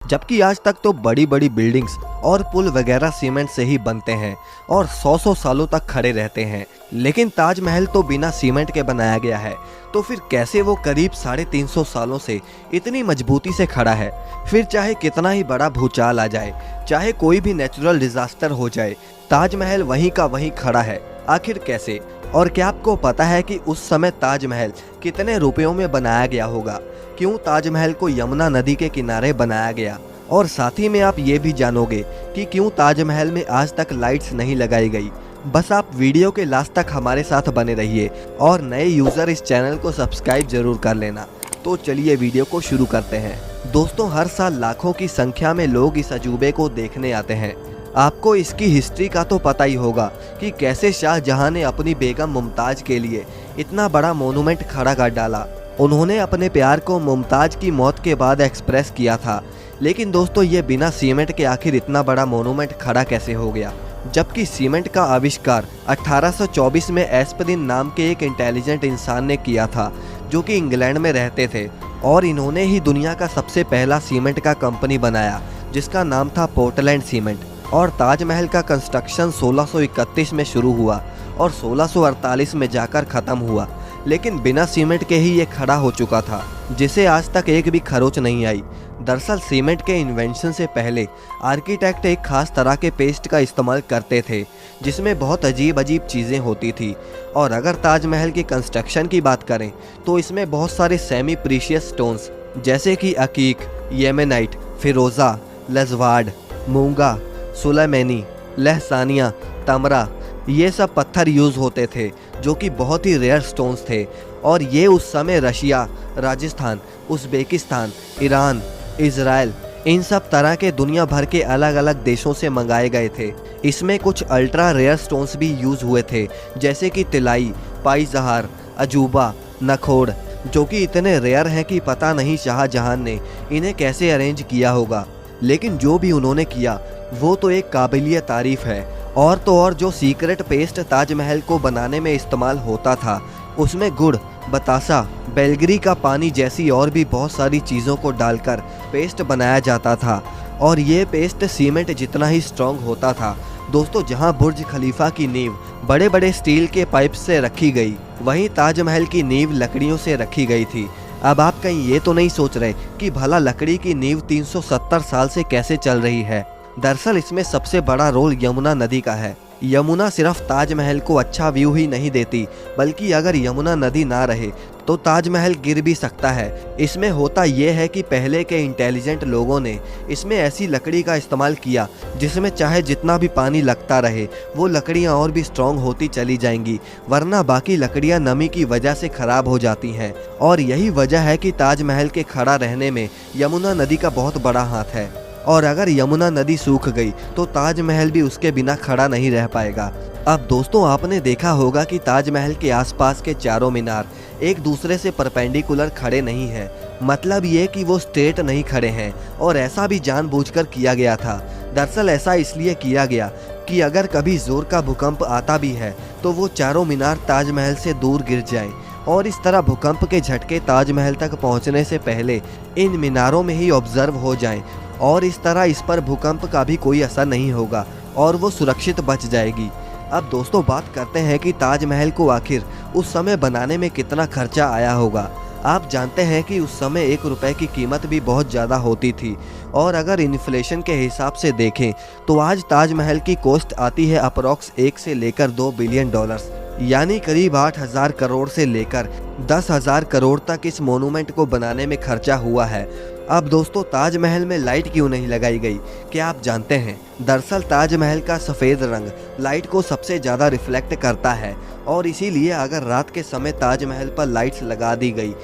जबकि आज तक तो बड़ी बड़ी बिल्डिंग्स और पुल वगैरह सीमेंट से ही बनते हैं और 100 सालों तक खड़े रहते हैं। लेकिन ताजमहल तो बिना सीमेंट के बनाया गया है, तो फिर कैसे वो करीब 350 सालों से इतनी मजबूती से खड़ा है। फिर चाहे कितना ही बड़ा भूचाल आ जाए, चाहे कोई भी नेचुरल डिजास्टर हो जाए, ताजमहल वहीं का वहीं खड़ा है। आखिर कैसे? और क्या आपको पता है कि उस समय ताजमहल कितने रुपयों में बनाया गया होगा? क्यों ताजमहल को यमुना नदी के किनारे बनाया गया? और साथ ही में आप ये भी जानोगे कि क्यों ताजमहल में आज तक लाइट्स नहीं लगाई गई। बस आप वीडियो के लास्ट तक हमारे साथ बने रहिए और नए यूज़र इस चैनल को सब्सक्राइब जरूर कर लेना। तो चलिए वीडियो को शुरू करते हैं। दोस्तों, हर साल लाखों की संख्या में लोग इस अजूबे को देखने आते हैं। आपको इसकी हिस्ट्री का तो पता ही होगा कि कैसे शाहजहां ने अपनी बेगम मुमताज़ के लिए इतना बड़ा मोनूमेंट खड़ा कर डाला। उन्होंने अपने प्यार को मुमताज़ की मौत के बाद एक्सप्रेस किया था। लेकिन दोस्तों, ये बिना सीमेंट के आखिर इतना बड़ा मोनूमेंट खड़ा कैसे हो गया? जबकि सीमेंट का आविष्कार 1824 में एस्पिरिन नाम के एक इंटेलिजेंट इंसान ने किया था, जो कि इंग्लैंड में रहते थे, और इन्होंने ही दुनिया का सबसे पहला सीमेंट का कंपनी बनाया, जिसका नाम था पोर्टलैंड सीमेंट। और ताजमहल का कंस्ट्रक्शन 1631 में शुरू हुआ और 1648 में जाकर ख़त्म हुआ। लेकिन बिना सीमेंट के ही ये खड़ा हो चुका था, जिसे आज तक एक भी खरोच नहीं आई। दरअसल सीमेंट के इन्वेंशन से पहले आर्किटेक्ट एक खास तरह के पेस्ट का इस्तेमाल करते थे, जिसमें बहुत अजीब अजीब चीज़ें होती थी। और अगर ताजमहल की कंस्ट्रक्शन की बात करें तो इसमें बहुत सारे सेमी प्रीशियस स्टोन्स जैसे कि अकीक, येमेनाइट, फिरोज़ा, लजवाड, मूंगा, सुलेमानी, लहसानिया, तमरा, ये सब पत्थर यूज़ होते थे, जो कि बहुत ही रेयर स्टोन्स थे। और ये उस समय Russia, Rajasthan, Uzbekistan, Iran, Israel, इन सब तरह के दुनिया भर के अलग अलग देशों से मंगाए गए थे। इसमें कुछ अल्ट्रा रेयर स्टोन्स भी यूज़ हुए थे, जैसे कि तिलाई, पाई-जहार, अजूबा, नखोड़, जो कि इतने रेयर हैं कि पता नहीं शाहजहां ने इन्हें कैसे अरेंज किया होगा। लेकिन जो भी उन्होंने किया वो तो एक काबिलियत तारीफ़ है। और तो और जो सीक्रेट पेस्ट ताजमहल को बनाने में इस्तेमाल होता था, उसमें गुड़, बतासा, बेलगरी का पानी जैसी और भी बहुत सारी चीज़ों को डालकर पेस्ट बनाया जाता था। और ये पेस्ट सीमेंट जितना ही स्ट्रॉन्ग होता था। दोस्तों, जहां बुर्ज खलीफा की नींव बड़े बड़े स्टील के पाइप से रखी गई, वहीं ताजमहल की नींव लकड़ियों से रखी गई थी। अब आप कहीं ये तो नहीं सोच रहे कि भला लकड़ी की नींव 370 साल से कैसे चल रही है? दरअसल इसमें सबसे बड़ा रोल यमुना नदी का है। यमुना सिर्फ ताजमहल को अच्छा व्यू ही नहीं देती, बल्कि अगर यमुना नदी ना रहे तो ताजमहल गिर भी सकता है। इसमें होता यह है कि पहले के इंटेलिजेंट लोगों ने इसमें ऐसी लकड़ी का इस्तेमाल किया जिसमें चाहे जितना भी पानी लगता रहे, वो लकड़ियाँ और भी स्ट्रॉन्ग होती चली जाएंगी, वरना बाकी लकड़ियाँ नमी की वजह से ख़राब हो जाती हैं। और यही वजह है कि ताजमहल के खड़ा रहने में यमुना नदी का बहुत बड़ा हाथ है। और अगर यमुना नदी सूख गई तो ताजमहल भी उसके बिना खड़ा नहीं रह पाएगा। अब दोस्तों, आपने देखा होगा कि ताजमहल के आसपास के चारों मीनार एक दूसरे से परपेंडिकुलर खड़े नहीं हैं। मतलब ये कि वो स्ट्रेट नहीं खड़े हैं, और ऐसा भी जानबूझकर किया गया था। दरअसल ऐसा इसलिए किया गया कि अगर कभी जोर का भूकंप आता भी है तो वो चारों मीनार ताजमहल से दूर गिर जाएं, और इस तरह भूकंप के झटके ताजमहल तक पहुंचने से पहले इन मीनारों में ही ऑब्जर्व हो जाएं, और इस तरह इस पर भूकंप का भी कोई असर नहीं होगा और वो सुरक्षित बच जाएगी। अब दोस्तों, बात करते हैं कि ताजमहल को आखिर उस समय बनाने में कितना खर्चा आया होगा। आप जानते हैं कि उस समय 1 रुपए की कीमत भी बहुत ज़्यादा होती थी, और अगर इन्फ्लेशन के हिसाब से देखें तो आज ताजमहल की कॉस्ट आती है अप्रॉक्स 1 से लेकर 2 बिलियन डॉलर्स, यानी करीब 8,000 करोड़ से लेकर 10,000 करोड़ तक इस मोनूमेंट को बनाने में खर्चा हुआ है। अब दोस्तों, ताजमहल में लाइट क्यों नहीं लगाई गई, क्या आप जानते हैं? दरअसल ताजमहल का सफ़ेद रंग लाइट को सबसे ज़्यादा रिफ्लेक्ट करता है, और इसीलिए अगर रात के समय ताजमहल पर लाइट्स लगा दी गई